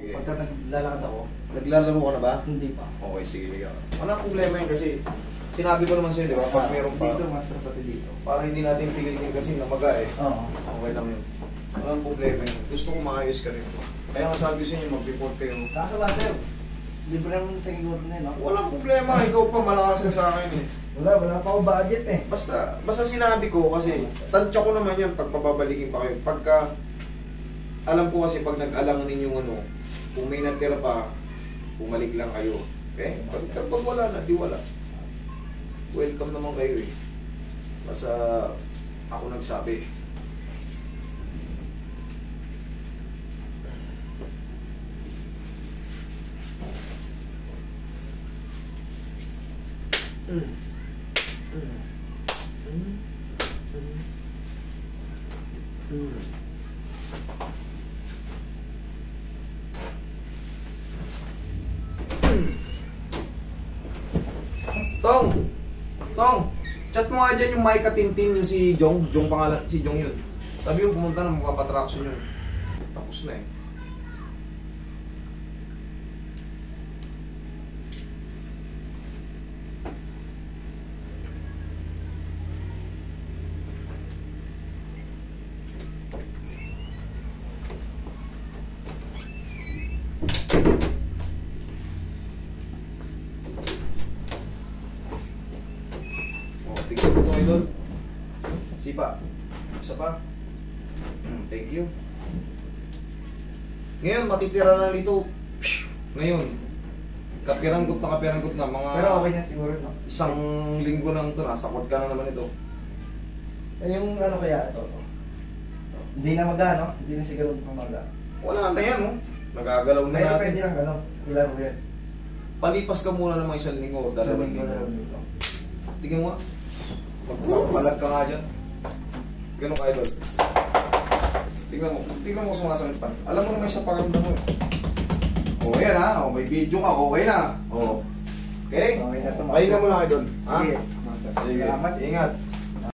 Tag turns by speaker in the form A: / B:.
A: Pagka naglalakad ako,
B: naglalaro ka na ba?
A: hindi pa.
B: Okay, sige. Walang problema yun kasi sinabi ko naman sa'yo, di ba? Pag meron pa,
A: Dito, master pati dito.
B: para hindi natin pilitin kasi namaga eh.
A: Oo.
B: Okay lang yun. Walang problema yun. Gusto ko maayos ka rin. Kaya nga sabi sa inyo, mag-report kayo.
A: Kaso master, libre naman sa siguro na yun, no?
B: Walang problema. Ikaw pa, malakas ka sa akin eh.
A: Wala pa ako budget eh.
B: Basta sinabi ko kasi, tansya ko naman yan pag pababalikin pa kayo. Pagka, alam ko kasi pag nag-alang ninyong ano, kung may natira pa, bumalik lang kayo. Okay? Pag wala na, di wala. Welcome naman kayo eh. Basta ako nagsabi. Tong, chat mo nga dyan yung Micah Tintin, yung si Jong pangalan, si Jong yun. Sabi yung pumunta na magpapatraction yun. Tapos na eh. Tignan mo ito idol. Sipa. Isa pa. Thank you. Ngayon, matitira na dito. Ngayon, kapiranggot na mga...
A: Pero okay na siguro, no?
B: Isang linggo nang ito, nasakot ka na naman ito.
A: Yung ano kaya ito, no? Hindi na maga, no? Hindi na siguro maga.
B: Wala na yan, no? Nagagalaw na
A: Pero
B: natin.
A: pwede lang, ano? Ilaro yan.
B: Palipas ka muna ng mga isang linggo, dalawang linggo. Tingnan mo nga. Magpapalag ka nga dyan. Ganun ka idol. Tingnan mo sumasakit pa. Alam mo naman sa pakiramdam mo eh. O yan ha, o, may video ka, okay na. O. Okay?
A: Okay na ito.
B: Pahinga mo lang idol. Ha?
A: Sige.
B: Sige.
A: Salamat.
B: Ingat.